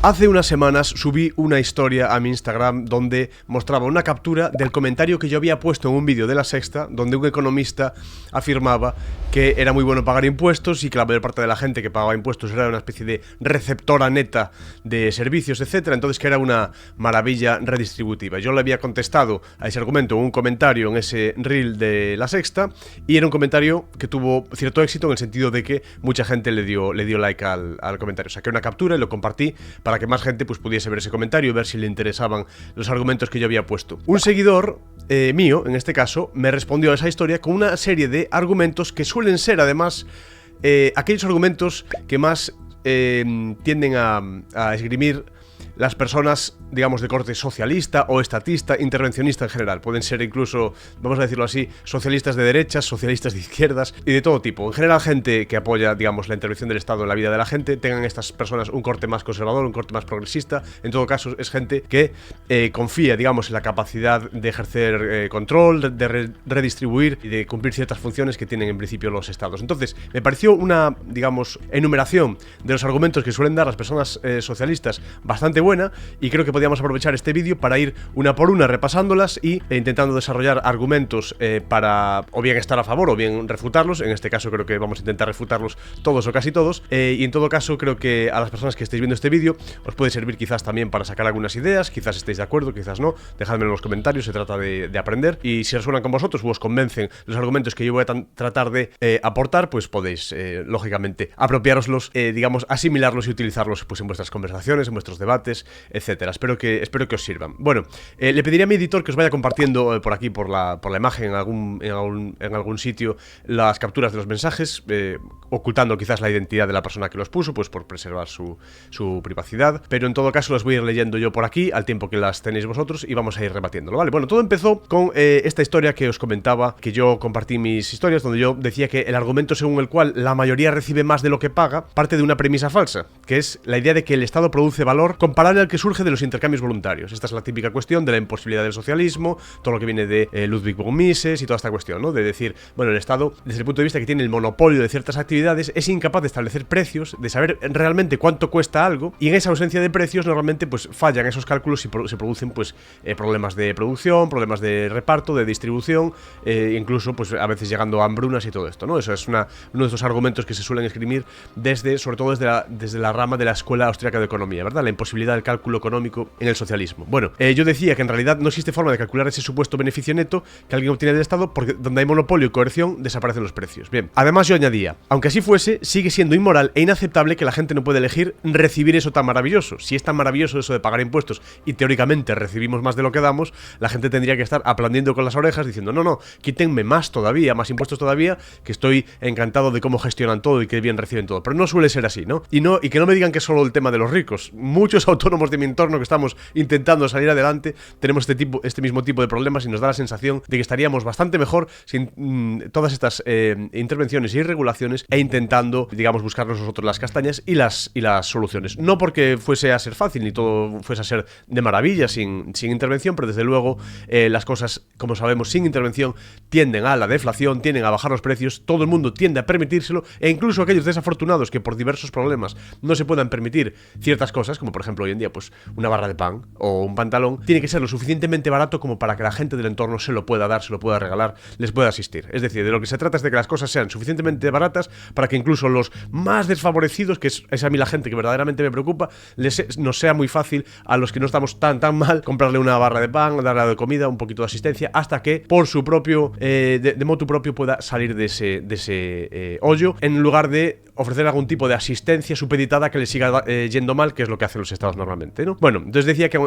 Hace unas semanas subí una historia a mi Instagram donde mostraba una captura del comentario que yo había puesto en un vídeo de La Sexta, donde un economista afirmaba que era muy bueno pagar impuestos y que la mayor parte de la gente que pagaba impuestos era una especie de receptora neta de servicios, etcétera, entonces que era una maravilla redistributiva. Yo le había contestado a ese argumento en un comentario en ese reel de La Sexta y era un comentario que tuvo cierto éxito en el sentido de que mucha gente le dio like al comentario. Saqué una captura y lo compartí para que más gente pues pudiese ver ese comentario y ver si le interesaban los argumentos que yo había puesto. Un seguidor mío, en este caso, me respondió a esa historia con una serie de argumentos que suelen ser, además, aquellos argumentos que más tienden a esgrimir las personas, digamos, de corte socialista o estatista, intervencionista en general. Pueden ser incluso, vamos a decirlo así, socialistas de derechas, socialistas de izquierdas y de todo tipo. En general, gente que apoya, digamos, la intervención del Estado en la vida de la gente, tengan estas personas un corte más conservador, un corte más progresista. En todo caso, es gente que confía, digamos, en la capacidad de ejercer control, de redistribuir y de cumplir ciertas funciones que tienen en principio los Estados. Entonces, me pareció una, digamos, enumeración de los argumentos que suelen dar las personas socialistas bastante buena, y creo que podíamos aprovechar este vídeo para ir una por una repasándolas y intentando desarrollar argumentos para o bien estar a favor o bien refutarlos. En este caso creo que vamos a intentar refutarlos todos o casi todos, y en todo caso creo que a las personas que estéis viendo este vídeo os puede servir quizás también para sacar algunas ideas, quizás estéis de acuerdo, quizás no, dejadme en los comentarios, se trata de aprender, y si resuenan con vosotros o os convencen los argumentos que yo voy a tratar de aportar, pues podéis lógicamente apropiároslos, digamos, asimilarlos y utilizarlos pues en vuestras conversaciones, en vuestros debates, etcétera. Espero que os sirvan. Bueno, le pediría a mi editor que os vaya compartiendo por aquí, por la imagen, en algún sitio, las capturas de los mensajes, ocultando quizás la identidad de la persona que los puso, pues por preservar su privacidad, pero en todo caso las voy a ir leyendo yo por aquí al tiempo que las tenéis vosotros y vamos a ir rebatiéndolo, ¿vale? Bueno, todo empezó con esta historia que os comentaba, que yo compartí mis historias, donde yo decía que el argumento según el cual la mayoría recibe más de lo que paga parte de una premisa falsa, que es la idea de que el Estado produce valor comparable al que surge de los intercambios voluntarios. Esta es la típica cuestión de la imposibilidad del socialismo, todo lo que viene de Ludwig von Mises y toda esta cuestión, ¿no? De decir, bueno, el Estado, desde el punto de vista que tiene el monopolio de ciertas actividades, es incapaz de establecer precios, de saber realmente cuánto cuesta algo, y en esa ausencia de precios normalmente pues fallan esos cálculos y se producen pues problemas de producción, problemas de reparto, de distribución, incluso pues a veces llegando a hambrunas y todo esto, ¿no? Eso es uno de esos argumentos que se suelen esgrimir sobre todo desde la rama de la escuela austríaca de economía, ¿verdad? La imposibilidad del cálculo económico en el socialismo. Bueno, yo decía que en realidad no existe forma de calcular ese supuesto beneficio neto que alguien obtiene del Estado, porque donde hay monopolio y coerción desaparecen los precios. Bien, además yo añadía, aunque así fuese, sigue siendo inmoral e inaceptable que la gente no pueda elegir recibir eso tan maravilloso. Si es tan maravilloso eso de pagar impuestos y teóricamente recibimos más de lo que damos, la gente tendría que estar aplaudiendo con las orejas diciendo, no, quítenme más todavía, más impuestos todavía, que estoy encantado de cómo gestionan todo y que bien reciben todo. Pero no suele ser así, ¿no? Y que no me digan que es solo el tema de los ricos. Muchos autónomos de mi entorno que estamos intentando salir adelante tenemos este mismo tipo de problemas, y nos da la sensación de que estaríamos bastante mejor sin todas estas intervenciones y regulaciones, e intentando, digamos, buscarnos nosotros las castañas y las soluciones. No porque fuese a ser fácil ni todo fuese a ser de maravilla sin intervención, pero desde luego las cosas, como sabemos, sin intervención tienden a la deflación, tienden a bajar los precios, todo el mundo tiende a permitírselo, e incluso aquellos desafortunados que por diversos problemas no se puedan permitir ciertas cosas, como por ejemplo hoy en día pues una barra de pan o un pantalón, tiene que ser lo suficientemente barato como para que la gente del entorno se lo pueda dar, se lo pueda regalar, les pueda asistir. Es decir, de lo que se trata es de que las cosas sean suficientemente baratas para que incluso los más desfavorecidos, que es a mí la gente que verdaderamente me preocupa, nos sea muy fácil a los que no estamos tan mal comprarle una barra de pan, darle algo de comida, un poquito de asistencia, hasta que por su propio, de motu propio pueda salir de ese hoyo, en lugar de ofrecer algún tipo de asistencia supeditada que le siga yendo mal, que es lo que hacen los estados normalmente, ¿no? Bueno, entonces decía que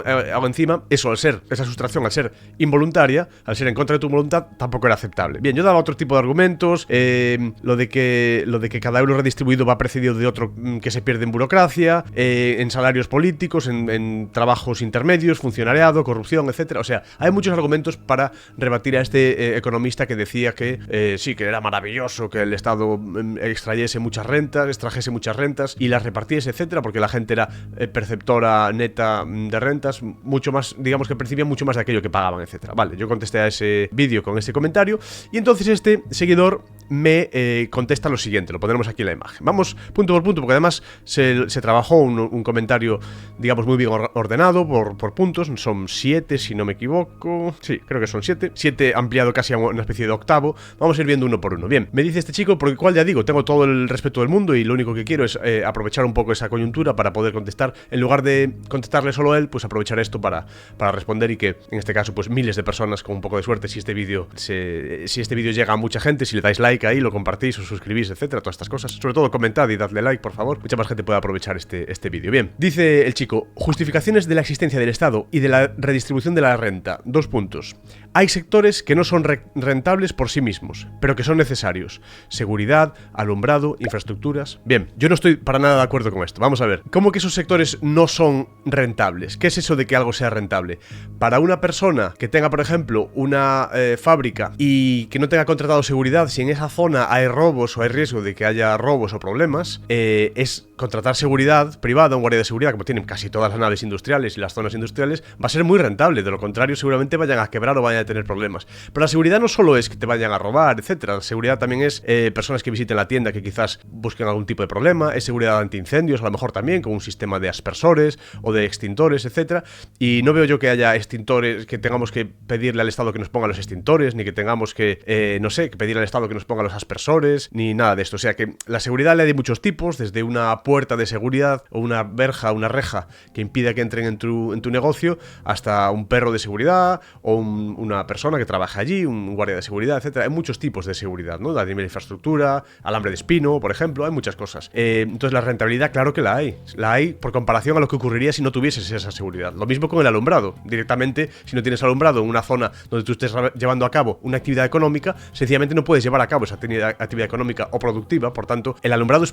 encima, eso, al ser, esa sustracción, al ser involuntaria, al ser en contra de tu voluntad, tampoco era aceptable. Bien, yo daba otro tipo de argumentos, lo de que cada euro redistribuido va precedido de otro que se pierde en burocracia, en salarios políticos, en trabajos intermedios, funcionariado, corrupción, etcétera. O sea, hay muchos argumentos para rebatir a este economista que decía que sí, que era maravilloso que el Estado extrayese muchas rentas rentas, extrajese muchas rentas y las repartiese, etcétera, porque la gente era perceptora neta de rentas, mucho más, digamos que percibían mucho más de aquello que pagaban, etcétera. Vale, yo contesté a ese vídeo con ese comentario y entonces este seguidor me contesta lo siguiente, lo pondremos aquí en la imagen. Vamos punto por punto, porque además se trabajó un comentario, digamos, muy bien ordenado por puntos. Son 7, si no me equivoco. Sí, creo que son 7. 7 ampliado casi a una especie de octavo. Vamos a ir viendo uno por uno. Bien, me dice este chico, por el cual ya digo, tengo todo el respeto del mundo y lo único que quiero es aprovechar un poco esa coyuntura para poder contestar. En lugar de contestarle solo a él, pues aprovechar esto para responder y que, en este caso, pues miles de personas, con un poco de suerte, si este vídeo llega a mucha gente, si le dais like ahí, lo compartís, os suscribís, etcétera, todas estas cosas. Sobre todo comentad y dadle like, por favor. Mucha más gente puede aprovechar este vídeo. Bien, dice el chico, justificaciones de la existencia del Estado y de la redistribución de la renta. 2 puntos. Hay sectores que no son rentables por sí mismos, pero que son necesarios. Seguridad, alumbrado, infraestructuras. Bien, yo no estoy para nada de acuerdo con esto. Vamos a ver, ¿cómo que esos sectores no son rentables? ¿Qué es eso de que algo sea rentable? Para una persona que tenga, por ejemplo, una fábrica y que no tenga contratado seguridad, si en esa zona hay robos o hay riesgo de que haya robos o problemas, es contratar seguridad privada, un guardia de seguridad, como tienen casi todas las naves industriales y las zonas industriales, va a ser muy rentable. De lo contrario, seguramente vayan a quebrar o vayan a tener problemas. Pero la seguridad no solo es que te vayan a robar, etcétera. La seguridad también es personas que visiten la tienda que quizás busquen algún tipo de problema. Es seguridad antiincendios, a lo mejor también, con un sistema de aspersores o de extintores, etcétera. Y no veo yo que haya extintores, que tengamos que pedirle al Estado que nos ponga los extintores, ni que tengamos que, no sé, que pedirle al Estado que nos ponga los aspersores, ni nada de esto. O sea que la seguridad le hay de muchos tipos, desde una puerta de seguridad o una verja, una reja que impida que entren en tu negocio, hasta un perro de seguridad o una persona que trabaja allí, un guardia de seguridad, etcétera. Hay muchos tipos de seguridad, ¿no? La de infraestructura, alambre de espino, por ejemplo, hay muchas cosas. Entonces la rentabilidad, claro que la hay. La hay por comparación a lo que ocurriría si no tuvieses esa seguridad. Lo mismo con el alumbrado. Directamente, si no tienes alumbrado en una zona donde tú estés llevando a cabo una actividad económica, sencillamente no puedes llevar a cabo esa actividad económica o productiva. Por tanto, el alumbrado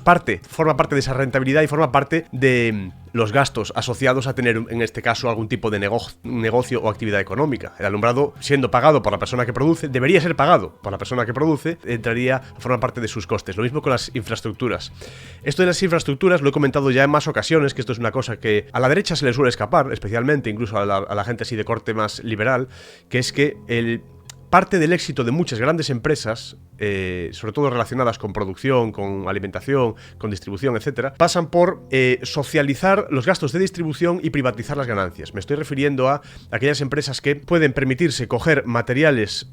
forma parte de esa rentabilidad y forma parte de los gastos asociados a tener, en este caso, algún tipo de negocio o actividad económica. El alumbrado, siendo pagado por la persona que produce, debería ser pagado por la persona que produce, entraría a formar parte de sus costes. Lo mismo con las infraestructuras. Esto de las infraestructuras lo he comentado ya en más ocasiones, que esto es una cosa que a la derecha se le suele escapar, especialmente incluso a la gente así de corte más liberal, que es que parte del éxito de muchas grandes empresas, sobre todo relacionadas con producción, con alimentación, con distribución, etcétera, pasan por socializar los gastos de distribución y privatizar las ganancias. Me estoy refiriendo a aquellas empresas que pueden permitirse coger materias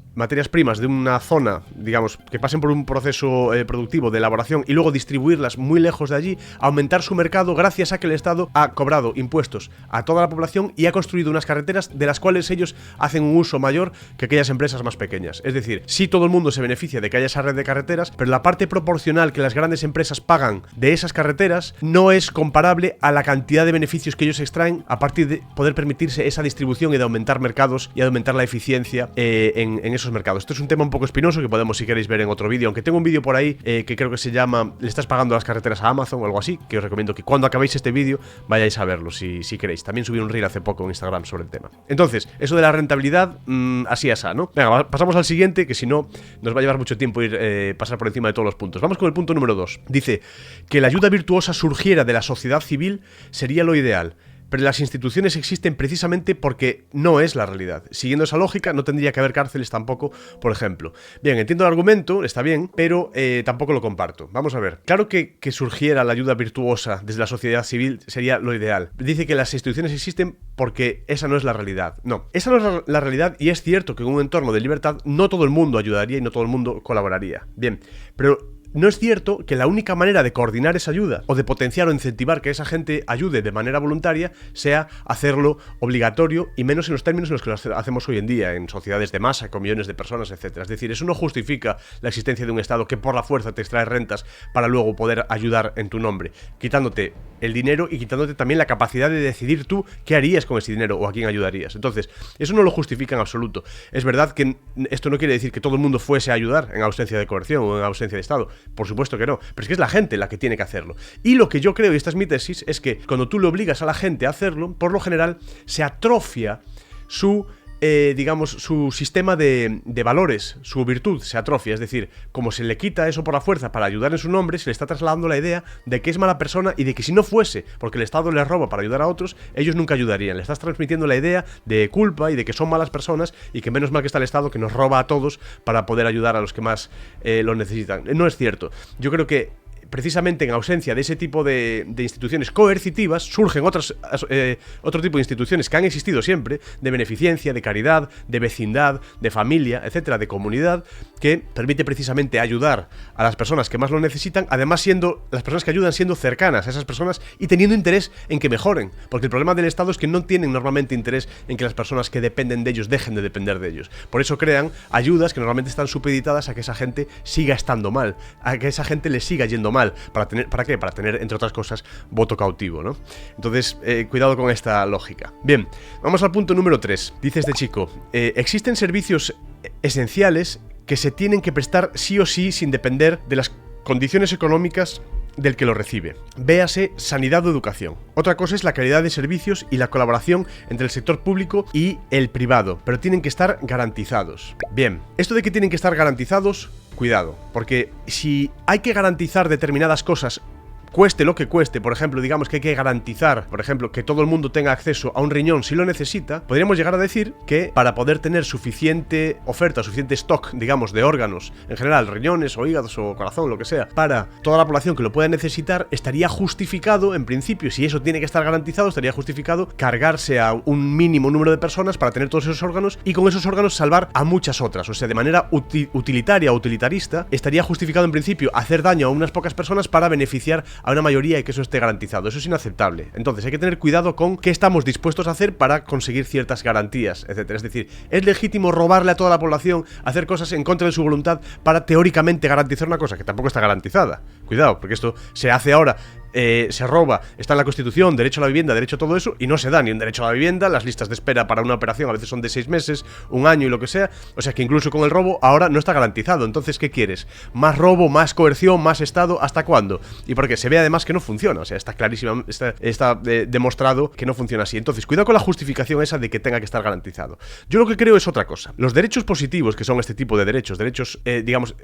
primas de una zona, digamos, que pasen por un proceso productivo de elaboración y luego distribuirlas muy lejos de allí, aumentar su mercado gracias a que el Estado ha cobrado impuestos a toda la población y ha construido unas carreteras de las cuales ellos hacen un uso mayor que aquellas empresas más pequeñas. Es decir, sí, todo el mundo se beneficia de que haya esa red de carreteras, pero la parte proporcional que las grandes empresas pagan de esas carreteras no es comparable a la cantidad de beneficios que ellos extraen a partir de poder permitirse esa distribución y de aumentar mercados y de aumentar la eficiencia en esos mercados. Esto es un tema un poco espinoso que podemos, si queréis, ver en otro vídeo, aunque tengo un vídeo por ahí que creo que se llama ¿Le estás pagando las carreteras a Amazon? O algo así, que os recomiendo que cuando acabéis este vídeo vayáis a verlo si queréis. También subí un reel hace poco en Instagram sobre el tema. Entonces, eso de la rentabilidad, así asá, ¿no? Venga, pasamos al siguiente, que si no nos va a llevar mucho tiempo pasar por encima de todos los puntos. Vamos con el punto número 2. Dice que la ayuda virtuosa surgiera de la sociedad civil sería lo ideal, pero las instituciones existen precisamente porque no es la realidad. Siguiendo esa lógica, no tendría que haber cárceles tampoco, por ejemplo. Bien, entiendo el argumento, está bien, pero tampoco lo comparto. Vamos a ver. Claro que surgiera la ayuda virtuosa desde la sociedad civil sería lo ideal. Dice que las instituciones existen porque esa no es la realidad. No, esa no es la realidad, y es cierto que en un entorno de libertad no todo el mundo ayudaría y no todo el mundo colaboraría. Bien, pero no es cierto que la única manera de coordinar esa ayuda o de potenciar o incentivar que esa gente ayude de manera voluntaria sea hacerlo obligatorio, y menos en los términos en los que lo hacemos hoy en día, en sociedades de masa, con millones de personas, etcétera. Es decir, eso no justifica la existencia de un Estado que por la fuerza te extrae rentas para luego poder ayudar en tu nombre, quitándote el dinero y quitándote también la capacidad de decidir tú qué harías con ese dinero o a quién ayudarías. Entonces, eso no lo justifica en absoluto. Es verdad que esto no quiere decir que todo el mundo fuese a ayudar en ausencia de coerción o en ausencia de Estado. Por supuesto que no, pero es que es la gente la que tiene que hacerlo. Y lo que yo creo, y esta es mi tesis, es que cuando tú le obligas a la gente a hacerlo, por lo general se atrofia su digamos, su sistema de valores, su virtud se atrofia. Es decir, como se le quita eso por la fuerza para ayudar en su nombre, se le está trasladando la idea de que es mala persona y de que si no fuese porque el Estado les roba para ayudar a otros, ellos nunca ayudarían. Le estás transmitiendo la idea de culpa y de que son malas personas y que menos mal que está el Estado que nos roba a todos para poder ayudar a los que más lo necesitan. No es cierto. Yo creo que precisamente en ausencia de ese tipo de instituciones coercitivas, surgen otro tipo de instituciones que han existido siempre, de beneficencia, de caridad, de vecindad, de familia, etcétera, de comunidad, que permite precisamente ayudar a las personas que más lo necesitan, además siendo las personas que ayudan siendo cercanas a esas personas y teniendo interés en que mejoren, porque el problema del Estado es que no tienen normalmente interés en que las personas que dependen de ellos dejen de depender de ellos. Por eso crean ayudas que normalmente están supeditadas a que esa gente siga estando mal, a que esa gente le siga yendo mal. ¿Para qué? Para tener, entre otras cosas, voto cautivo, ¿no? Entonces, cuidado con esta lógica. Bien, vamos al punto número 3. Dice este chico, existen servicios esenciales que se tienen que prestar sí o sí sin depender de las condiciones económicas del que lo recibe. Véase sanidad o educación. Otra cosa es la calidad de servicios y la colaboración entre el sector público y el privado, pero tienen que estar garantizados. Bien, esto de que tienen que estar garantizados, cuidado, porque si hay que garantizar determinadas cosas, cueste lo que cueste, por ejemplo, digamos que hay que garantizar, por ejemplo, que todo el mundo tenga acceso a un riñón si lo necesita, podríamos llegar a decir que para poder tener suficiente oferta, suficiente stock, digamos, de órganos, en general, riñones o hígados o corazón, lo que sea, para toda la población que lo pueda necesitar, estaría justificado, en principio, si eso tiene que estar garantizado, estaría justificado cargarse a un mínimo número de personas para tener todos esos órganos y con esos órganos salvar a muchas otras. O sea, de manera utilitaria o utilitarista, estaría justificado en principio hacer daño a unas pocas personas para beneficiar a una mayoría y que eso esté garantizado. Eso es inaceptable. Entonces hay que tener cuidado con qué estamos dispuestos a hacer para conseguir ciertas garantías, etcétera. Es decir, ¿es legítimo robarle a toda la población, hacer cosas en contra de su voluntad para teóricamente garantizar una cosa que tampoco está garantizada? Cuidado, porque esto se hace ahora, se roba, está en la Constitución, derecho a la vivienda, derecho a todo eso, y no se da ni un derecho a la vivienda. Las listas de espera para una operación a veces son de 6 meses, un año y lo que sea. O sea que incluso con el robo ahora no está garantizado. Entonces, ¿qué quieres? ¿Más robo, más coerción, más Estado? ¿Hasta cuándo? Y porque se ve además que no funciona. O sea, está clarísimo, está demostrado que no funciona así. Entonces, cuidado con la justificación esa de que tenga que estar garantizado. Yo lo que creo es otra cosa. Los derechos positivos, que son este tipo de derechos, digamos,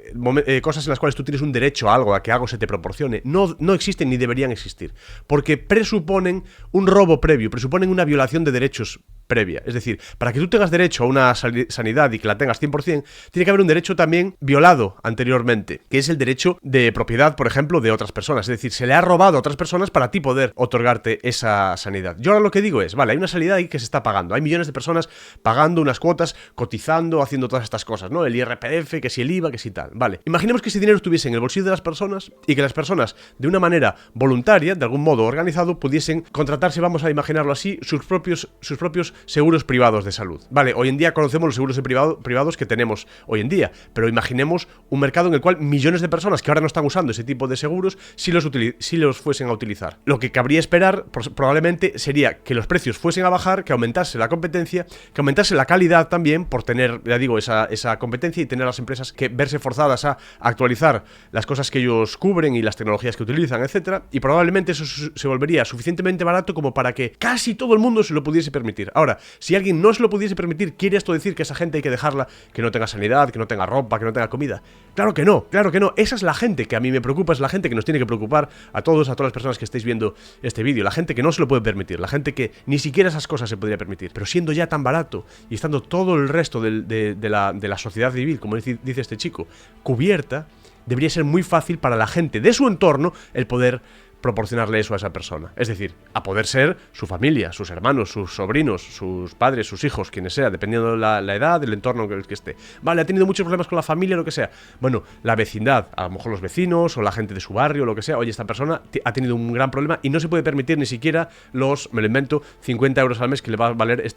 cosas en las cuales tú tienes un derecho a algo, a que algo se te proporcione, no existen ni deberían existir, porque presuponen un robo previo, presuponen una violación de derechos previa. Es decir, para que tú tengas derecho a una sanidad y que la tengas 100%, tiene que haber un derecho también violado anteriormente, que es el derecho de propiedad, por ejemplo, de otras personas. Es decir, se le ha robado a otras personas para ti poder otorgarte esa sanidad. Yo ahora lo que digo es, vale, hay una sanidad ahí que se está pagando, hay millones de personas pagando unas cuotas, cotizando, haciendo todas estas cosas, ¿no? El IRPF, que si el IVA, que si tal. Vale, imaginemos que ese dinero estuviese en el bolsillo de las personas y que las personas, de una manera voluntaria, de algún modo organizado, pudiesen contratarse, vamos a imaginarlo así, sus propios seguros privados de salud. Vale, hoy en día conocemos los seguros privados que tenemos hoy en día, pero imaginemos un mercado en el cual millones de personas que ahora no están usando ese tipo de seguros si los fuesen a utilizar. Lo que cabría esperar probablemente sería que los precios fuesen a bajar, que aumentase la competencia, que aumentase la calidad también por tener, ya digo, esa competencia y tener las empresas que verse forzadas a actualizar las cosas que ellos cubren y las tecnologías que utilizan, etcétera, y probablemente eso se volvería suficientemente barato como para que casi todo el mundo se lo pudiese permitir. Ahora, si alguien no se lo pudiese permitir, ¿quiere esto decir que esa gente hay que dejarla, que no tenga sanidad, que no tenga ropa, que no tenga comida? Claro que no, claro que no. Esa es la gente que a mí me preocupa, es la gente que nos tiene que preocupar a todas las personas que estáis viendo este vídeo, la gente que no se lo puede permitir, la gente que ni siquiera esas cosas se podría permitir. Pero siendo ya tan barato y estando todo el resto de la sociedad civil, como dice este chico, cubierta, debería ser muy fácil para la gente de su entorno el poder proporcionarle eso a esa persona. Es decir, a poder ser su familia, sus hermanos, sus sobrinos, sus padres, sus hijos, quienes sea, dependiendo de la edad, del entorno en el que esté. Vale, ha tenido muchos problemas con la familia, lo que sea. Bueno, la vecindad, a lo mejor los vecinos o la gente de su barrio, lo que sea. Oye, esta persona ha tenido un gran problema y no se puede permitir ni siquiera me lo invento, 50 euros al mes que le va a valer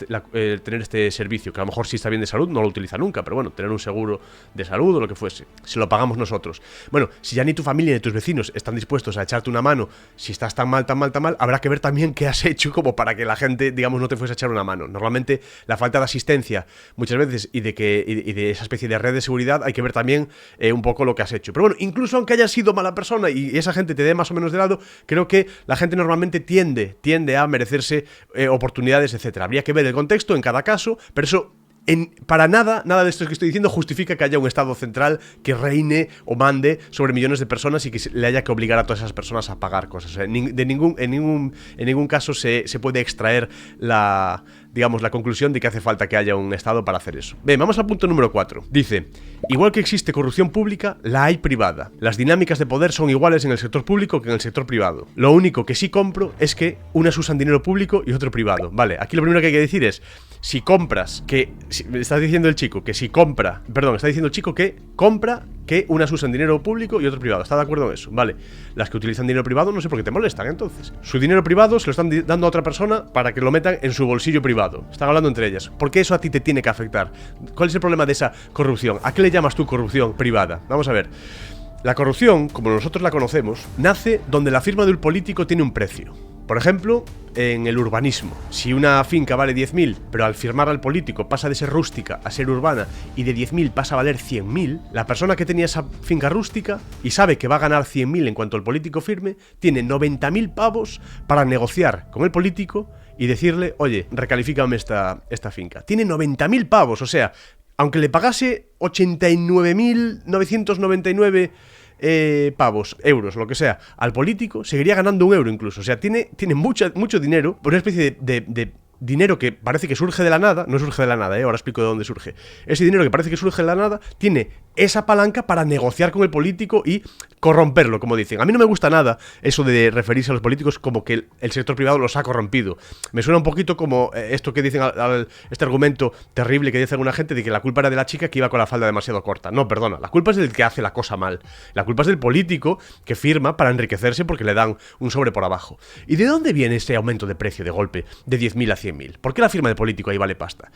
tener este servicio, que a lo mejor si está bien de salud no lo utiliza nunca, pero bueno, tener un seguro de salud o lo que fuese, se lo pagamos nosotros. Bueno, si ya ni tu familia ni tus vecinos están dispuestos a echarte una mano, si estás tan mal, habrá que ver también qué has hecho como para que la gente, digamos, no te fuese a echar una mano. Normalmente la falta de asistencia muchas veces y de esa especie de red de seguridad hay que ver también un poco lo que has hecho. Pero bueno, incluso aunque hayas sido mala persona y esa gente te dé más o menos de lado, creo que la gente normalmente tiende a merecerse oportunidades, etcétera. Habría que ver el contexto en cada caso, pero eso Para nada de esto que estoy diciendo justifica que haya un Estado central que reine o mande sobre millones de personas y que le haya que obligar a todas esas personas a pagar cosas. O sea, en ningún caso se puede extraer la conclusión de que hace falta que haya un Estado para hacer eso. Bien, vamos al punto número 4. Dice, igual que existe corrupción pública, la hay privada. Las dinámicas de poder son iguales en el sector público que en el sector privado. Lo único que sí compro es que unas usan dinero público y otro privado. Vale, aquí lo primero que hay que decir es, si compras, está diciendo el chico que compra que unas usan dinero público y otro privado. ¿Está de acuerdo en eso? Vale. Las que utilizan dinero privado no sé por qué te molestan entonces. Su dinero privado se lo están dando a otra persona para que lo metan en su bolsillo privado. Están hablando entre ellas. ¿Por qué eso a ti te tiene que afectar? ¿Cuál es el problema de esa corrupción? ¿A qué le llamas tú corrupción privada? Vamos a ver. La corrupción, como nosotros la conocemos, nace donde la firma de un político tiene un precio. Por ejemplo, en el urbanismo. Si una finca vale 10.000, pero al firmar al político pasa de ser rústica a ser urbana y de 10.000 pasa a valer 100.000, la persona que tenía esa finca rústica y sabe que va a ganar 100.000 en cuanto el político firme, tiene 90.000 pavos para negociar con el político y decirle, oye, recalifícame esta finca. Tiene 90.000 pavos, o sea, aunque le pagase 89.999 euros, lo que sea, al político, seguiría ganando €1 incluso. O sea, tiene mucho dinero, por una especie de dinero que parece que surge de la nada. No surge de la nada, ahora explico de dónde surge. Ese dinero que parece que surge de la nada tiene esa palanca para negociar con el político y corromperlo, como dicen. A mí no me gusta nada eso de referirse a los políticos como que el sector privado los ha corrompido. Me suena un poquito como esto que dicen, este argumento terrible que dice alguna gente de que la culpa era de la chica que iba con la falda demasiado corta. No, perdona, la culpa es del que hace la cosa mal. La culpa es del político que firma para enriquecerse porque le dan un sobre por abajo. ¿Y de dónde viene ese aumento de precio de golpe de 10.000 a 100.000? ¿Por qué la firma del político ahí vale pasta?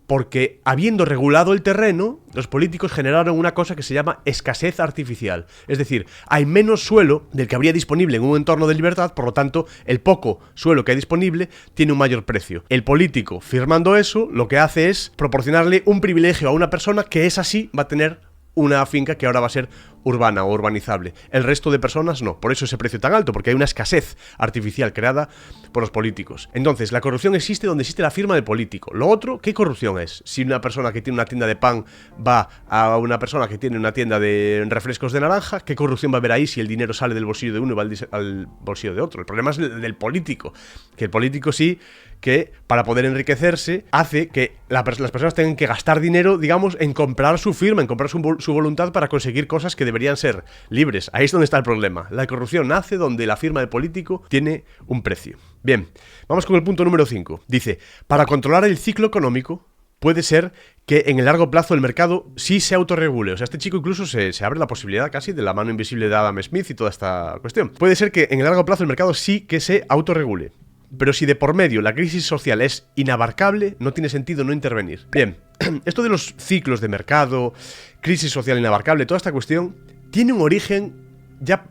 Porque, habiendo regulado el terreno, los políticos generaron una cosa que se llama escasez artificial. Es decir, hay menos suelo del que habría disponible en un entorno de libertad, por lo tanto, el poco suelo que hay disponible tiene un mayor precio. El político, firmando eso, lo que hace es proporcionarle un privilegio a una persona que esa sí va a tener una finca que ahora va a ser urbana o urbanizable. El resto de personas no. Por eso ese precio tan alto, porque hay una escasez artificial creada por los políticos. Entonces, la corrupción existe donde existe la firma del político. Lo otro, ¿qué corrupción es? Si una persona que tiene una tienda de pan va a una persona que tiene una tienda de refrescos de naranja, ¿qué corrupción va a haber ahí si el dinero sale del bolsillo de uno y va al bolsillo de otro? El problema es el del político. Que el político sí que, para poder enriquecerse, hace que las personas tengan que gastar dinero, digamos, en comprar su firma, en comprar su voluntad para conseguir cosas que deberían ser libres. Ahí es donde está el problema. La corrupción nace donde la firma del político tiene un precio. Bien, vamos con el punto número 5. Dice, para controlar el ciclo económico, puede ser que en el largo plazo el mercado sí se autorregule. O sea, este chico incluso se abre la posibilidad casi de la mano invisible de Adam Smith y toda esta cuestión. Puede ser que en el largo plazo el mercado sí que se autorregule. Pero si de por medio la crisis social es inabarcable, no tiene sentido no intervenir. Bien, esto de los ciclos de mercado, crisis social inabarcable, toda esta cuestión, tiene un origen. Ya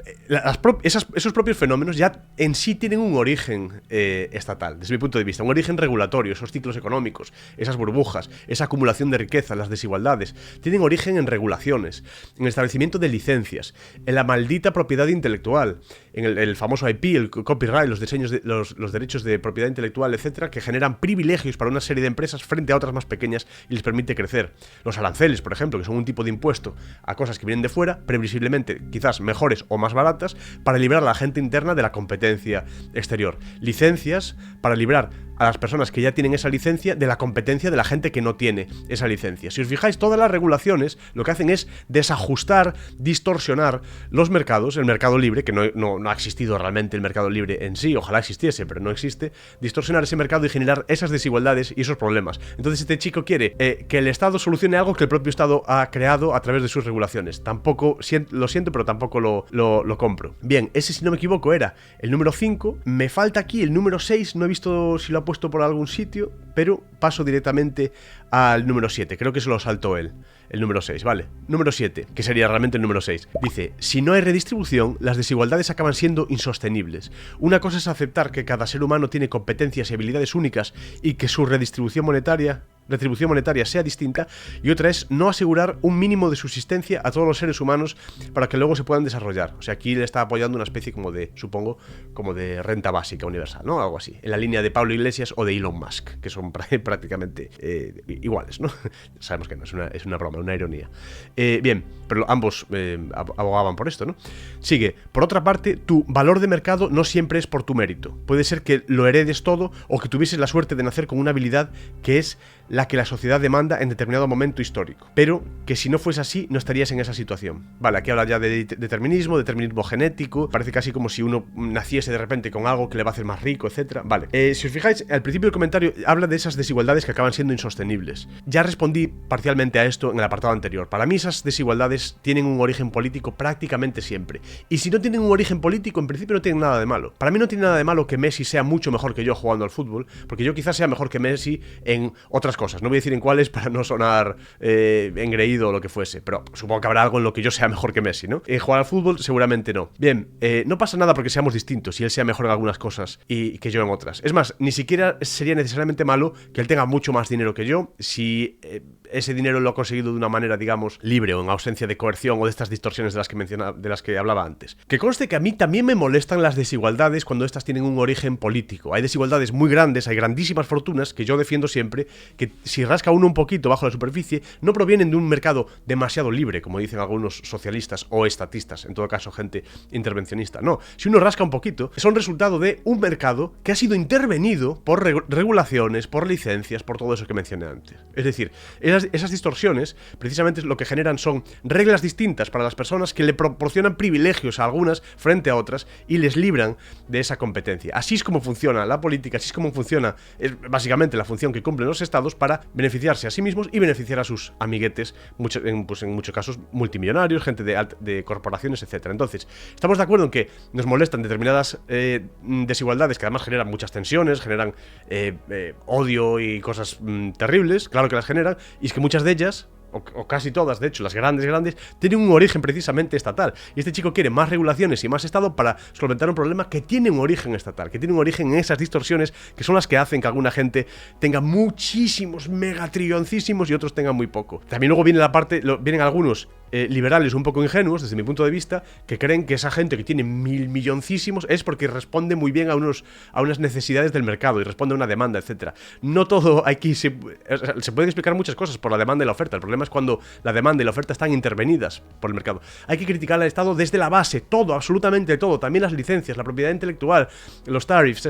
esos propios fenómenos ya en sí tienen un origen estatal, desde mi punto de vista, un origen regulatorio. Esos ciclos económicos, esas burbujas, esa acumulación de riqueza, las desigualdades, tienen origen en regulaciones, en el establecimiento de licencias, en la maldita propiedad intelectual, en el famoso IP, el copyright, los derechos de propiedad intelectual, etcétera, que generan privilegios para una serie de empresas frente a otras más pequeñas y les permite crecer. Los aranceles, por ejemplo, que son un tipo de impuesto a cosas que vienen de fuera, previsiblemente quizás mejores o más baratas, para librar a la gente interna de la competencia exterior. Licencias para librar a las personas que ya tienen esa licencia de la competencia de la gente que no tiene esa licencia. Si os fijáis, todas las regulaciones lo que hacen es desajustar, distorsionar los mercados, el mercado libre, que no ha existido realmente el mercado libre en sí, ojalá existiese, pero no existe, distorsionar ese mercado y generar esas desigualdades y esos problemas. Entonces este chico quiere que el Estado solucione algo que el propio Estado ha creado a través de sus regulaciones. Tampoco, lo siento, pero tampoco lo compro. Bien, ese, si no me equivoco, era el número 5. Me falta aquí el número 6, no he visto si lo ha puesto por algún sitio, pero paso directamente al número 7. Creo que se lo saltó él, el número 6, vale. Número 7, que sería realmente el número 6. Dice, si no hay redistribución, las desigualdades acaban siendo insostenibles. Una cosa es aceptar que cada ser humano tiene competencias y habilidades únicas y que su redistribución monetaria retribución monetaria sea distinta, y otra es no asegurar un mínimo de subsistencia a todos los seres humanos para que luego se puedan desarrollar. O sea, aquí le está apoyando una especie como de, supongo, como de renta básica universal, ¿no? Algo así, en la línea de Pablo Iglesias o de Elon Musk, que son prácticamente iguales, ¿no? Sabemos que no, es una broma, una ironía. Bien, pero ambos abogaban por esto, ¿no? Sigue, por otra parte, tu valor de mercado no siempre es por tu mérito. Puede ser que lo heredes todo o que tuvieses la suerte de nacer con una habilidad que es la que la sociedad demanda en determinado momento histórico, pero que si no fuese así no estarías en esa situación. Vale, aquí habla ya de determinismo genético, parece casi como si uno naciese de repente con algo que le va a hacer más rico, etcétera. Vale, si os fijáis, al principio del comentario habla de esas desigualdades que acaban siendo insostenibles. Ya respondí parcialmente a esto en el apartado anterior. Para mí esas desigualdades tienen un origen político prácticamente siempre, y si no tienen un origen político, en principio no tienen nada de malo. Para mí no tiene nada de malo que Messi sea mucho mejor que yo jugando al fútbol, porque yo quizás sea mejor que Messi en otras cosas. No voy a decir en cuáles para no sonar engreído o lo que fuese, pero supongo que habrá algo en lo que yo sea mejor que Messi, ¿no? En jugar al fútbol seguramente no. Bien, no pasa nada porque seamos distintos y él sea mejor en algunas cosas y que yo en otras. Es más, ni siquiera sería necesariamente malo que él tenga mucho más dinero que yo si ese dinero lo ha conseguido de una manera, digamos, libre o en ausencia de coerción o de estas distorsiones de las que hablaba antes. Que conste que a mí también me molestan las desigualdades cuando estas tienen un origen político. Hay desigualdades muy grandes, hay grandísimas fortunas que yo defiendo siempre, que si rasca uno un poquito bajo la superficie, no provienen de un mercado demasiado libre, como dicen algunos socialistas o estatistas, en todo caso gente intervencionista. No, si uno rasca un poquito, son resultado de un mercado que ha sido intervenido por regulaciones, por licencias, por todo eso que mencioné antes. Es decir, esas distorsiones precisamente lo que generan son reglas distintas para las personas que le proporcionan privilegios a algunas frente a otras y les libran de esa competencia. Así es como funciona la política, así es como funciona básicamente la función que cumplen los estados para beneficiarse a sí mismos y beneficiar a sus amiguetes, en muchos casos multimillonarios, gente de corporaciones, etc. Entonces, estamos de acuerdo en que nos molestan determinadas desigualdades que además generan muchas tensiones, generan odio y cosas terribles, claro que las generan, y es que muchas de ellas, o casi todas, de hecho, las grandes, tienen un origen precisamente estatal. Y este chico quiere más regulaciones y más Estado para solventar un problema que tiene un origen estatal, que tiene un origen en esas distorsiones que son las que hacen que alguna gente tenga muchísimos, megatrilloncísimos y otros tengan muy poco. También luego viene vienen algunos liberales un poco ingenuos, desde mi punto de vista, que creen que esa gente que tiene milloncísimos es porque responde muy bien a unas necesidades del mercado y responde a una demanda, etcétera. No todo aquí se pueden explicar muchas cosas por la demanda y la oferta. El problema es cuando la demanda y la oferta están intervenidas por el mercado. Hay que criticar al Estado desde la base, todo, absolutamente todo, también las licencias, la propiedad intelectual, los tariffs,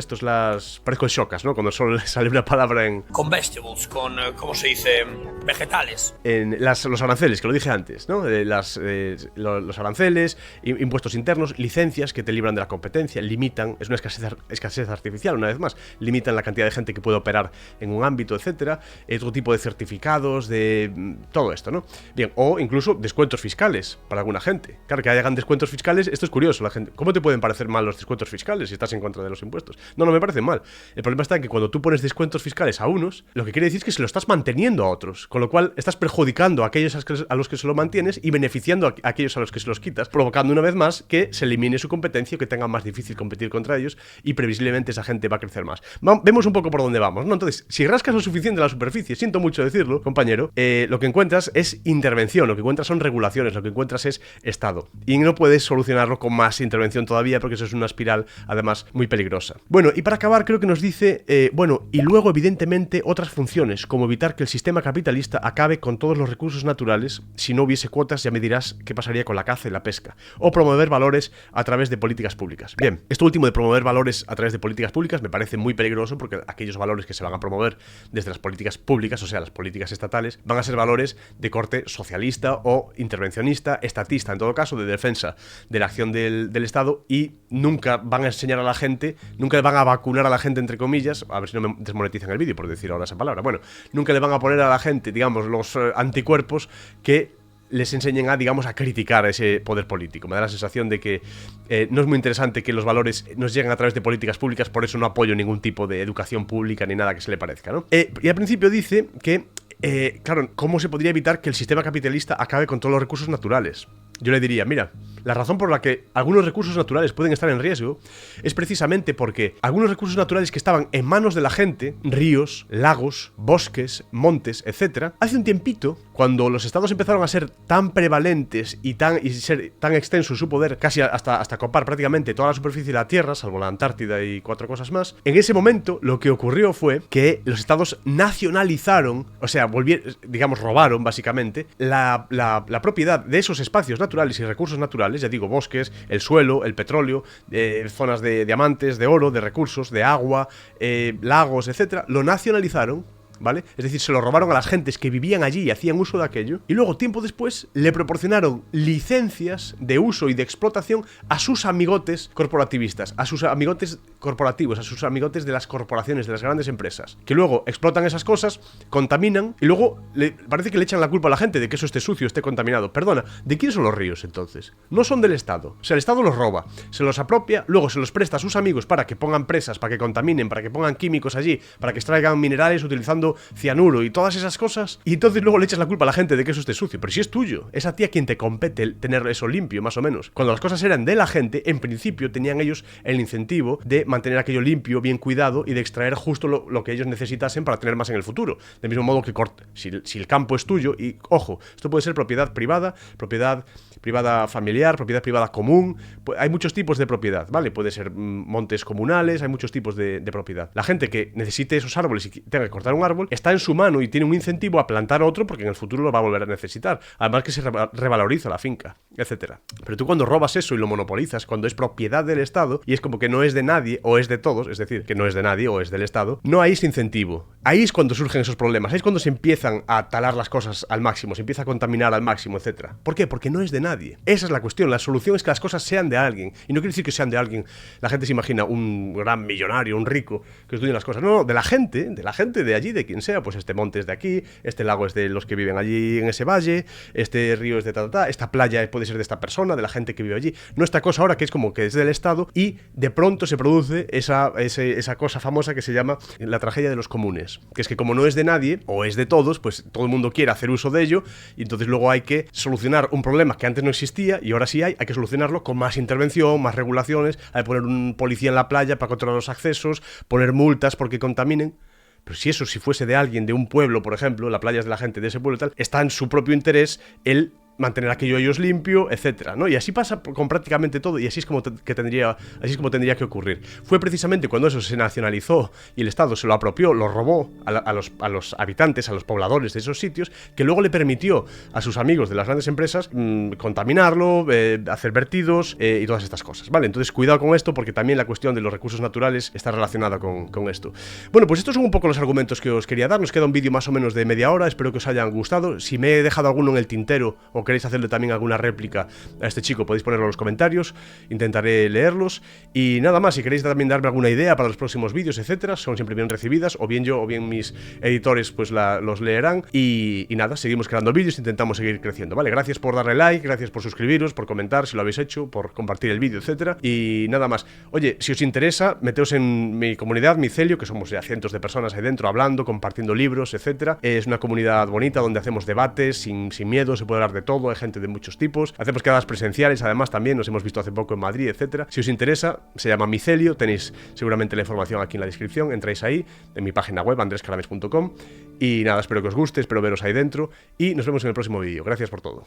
parezco shocas, ¿no? Cuando solo sale una palabra en... Comestibles, ¿cómo se dice? Vegetales. En los aranceles, que lo dije antes, ¿no? Los aranceles, impuestos internos, licencias que te libran de la competencia, limitan, es una escasez artificial, una vez más, limitan la cantidad de gente que puede operar en un ámbito, etcétera, otro tipo de certificados, de todo esto, ¿no? Bien, o incluso descuentos fiscales para alguna gente. Claro, que hagan descuentos fiscales, esto es curioso, la gente, ¿cómo te pueden parecer mal los descuentos fiscales si estás en contra de los impuestos? No me parecen mal. El problema está en que cuando tú pones descuentos fiscales a unos, lo que quiere decir es que se lo estás manteniendo a otros, con lo cual estás perjudicando a aquellos a los que se lo mantienes y beneficiando a aquellos a los que se los quitas, provocando una vez más que se elimine su competencia o que tengan más difícil competir contra ellos y previsiblemente esa gente va a crecer más. Vemos un poco por dónde vamos, ¿no? Entonces, si rascas lo suficiente la superficie, siento mucho decirlo, compañero, lo que encuentras es intervención, lo que encuentras son regulaciones, lo que encuentras es Estado. Y no puedes solucionarlo con más intervención todavía porque eso es una espiral, además, muy peligrosa. Bueno, y para acabar creo que nos dice, y luego evidentemente otras funciones, como evitar que el sistema capitalista acabe con todos los recursos naturales. Si no hubiese cuotas, ya me dirás qué pasaría con la caza y la pesca. O promover valores a través de políticas públicas. Bien, esto último de promover valores a través de políticas públicas me parece muy peligroso porque aquellos valores que se van a promover desde las políticas públicas, o sea, las políticas estatales, van a ser valores de corte socialista o intervencionista, estatista, en todo caso, de defensa de la acción del Estado, y nunca van a enseñar a la gente, nunca le van a vacunar a la gente, entre comillas, a ver si no me desmonetizan el vídeo por decir ahora esa palabra, bueno, nunca le van a poner a la gente, digamos, los anticuerpos que les enseñen a criticar a ese poder político. Me da la sensación de que no es muy interesante que los valores nos lleguen a través de políticas públicas, por eso no apoyo ningún tipo de educación pública ni nada que se le parezca, ¿no? Y al principio dice que, claro, ¿cómo se podría evitar que el sistema capitalista acabe con todos los recursos naturales? Yo le diría, mira, La razón por la que algunos recursos naturales pueden estar en riesgo es precisamente porque algunos recursos naturales que estaban en manos de la gente, ríos, lagos, bosques, montes, etc., hace un tiempito, cuando los estados empezaron a ser tan prevalentes y ser tan extenso su poder, casi hasta copar prácticamente toda la superficie de la Tierra, salvo la Antártida y 4 cosas más, en ese momento lo que ocurrió fue que los estados nacionalizaron, o sea, robaron básicamente la propiedad de esos espacios naturales y recursos naturales, ya digo, bosques, el suelo, el petróleo, zonas de diamantes, de oro, de recursos, de agua, lagos, etcétera, lo nacionalizaron, ¿vale? Es decir, se lo robaron a las gentes que vivían allí y hacían uso de aquello, y luego, tiempo después, le proporcionaron licencias de uso y de explotación a sus amigotes corporativistas, a sus amigotes corporativos, a sus amigotes de las corporaciones, de las grandes empresas, que luego explotan esas cosas, contaminan, y luego parece que le echan la culpa a la gente de que eso esté sucio, esté contaminado. Perdona, ¿de quién son los ríos entonces? No son del Estado. O sea, el Estado los roba, se los apropia, luego se los presta a sus amigos para que pongan presas, para que contaminen, para que pongan químicos allí, para que extraigan minerales utilizando cianuro y todas esas cosas, y entonces luego le echas la culpa a la gente de que eso esté sucio. Pero si es tuyo, es a ti a quien te compete tener eso limpio, más o menos. Cuando las cosas eran de la gente, en principio tenían ellos el incentivo de mantener aquello limpio, bien cuidado, y de extraer justo lo que ellos necesitasen para tener más en el futuro. Del mismo modo que si el campo es tuyo, y ojo, esto puede ser propiedad privada familiar, propiedad privada común, hay muchos tipos de propiedad, ¿vale? Puede ser montes comunales, hay muchos tipos de propiedad. La gente que necesite esos árboles y tenga que cortar un árbol, está en su mano y tiene un incentivo a plantar otro porque en el futuro lo va a volver a necesitar. Además que se revaloriza la finca, etcétera. Pero tú cuando robas eso y lo monopolizas, cuando es propiedad del Estado y es como que no es de nadie o es de todos, es decir, que no es de nadie o es del Estado, no hay ese incentivo. Ahí es cuando surgen esos problemas, ahí es cuando se empiezan a talar las cosas al máximo, se empieza a contaminar al máximo, etcétera. ¿Por qué? Porque no es de nadie. Esa es la cuestión. La solución es que las cosas sean de alguien. Y no quiere decir que sean de alguien. La gente se imagina un gran millonario, un rico, que os dueña las cosas. No, de la gente de allí, de quien sea. Pues este monte es de aquí, este lago es de los que viven allí en ese valle, este río es de esta playa puede ser de esta persona, de la gente que vive allí. No esta cosa ahora que es como que es del Estado y de pronto se produce esa cosa famosa que se llama la tragedia de los comunes. Que es que como no es de nadie, o es de todos, pues todo el mundo quiere hacer uso de ello y entonces luego hay que solucionar un problema que antes no existía y ahora sí hay que solucionarlo con más intervención, más regulaciones, hay que poner un policía en la playa para controlar los accesos, poner multas porque contaminen. Pero si fuese de alguien, de un pueblo, por ejemplo, la playa es de la gente de ese pueblo y tal, está en su propio interés el mantener aquello ellos limpio, etcétera, ¿no? Y así pasa con prácticamente todo y así es como tendría que ocurrir. Fue precisamente cuando eso se nacionalizó y el Estado se lo apropió, lo robó a los habitantes, a los pobladores de esos sitios, que luego le permitió a sus amigos de las grandes empresas contaminarlo, hacer vertidos y todas estas cosas, ¿vale? Entonces cuidado con esto porque también la cuestión de los recursos naturales está relacionada con esto. Bueno, pues estos son un poco los argumentos que os quería dar. Nos queda un vídeo más o menos de media hora, espero que os hayan gustado. Si me he dejado alguno en el tintero o queréis hacerle también alguna réplica a este chico, podéis ponerlo en los comentarios, intentaré leerlos. Y nada más, si queréis también darme alguna idea para los próximos vídeos, etcétera, son siempre bien recibidas, o bien yo o bien mis editores pues los leerán. Y nada, seguimos creando vídeos, intentamos seguir creciendo, ¿vale? Gracias por darle like, gracias por suscribiros, por comentar si lo habéis hecho, por compartir el vídeo, etcétera. Y nada más. Oye, si os interesa, meteos en mi comunidad, Micelio, que somos ya cientos de personas ahí dentro hablando, compartiendo libros, etcétera. Es una comunidad bonita donde hacemos debates sin miedo, se puede hablar de todo, hay gente de muchos tipos, hacemos quedadas presenciales, además también nos hemos visto hace poco en Madrid, etcétera. Si os interesa, se llama Micelio, tenéis seguramente la información aquí en la descripción, entráis ahí, en mi página web, andrescarames.com, y nada, espero que os guste, espero veros ahí dentro, y nos vemos en el próximo vídeo. Gracias por todo.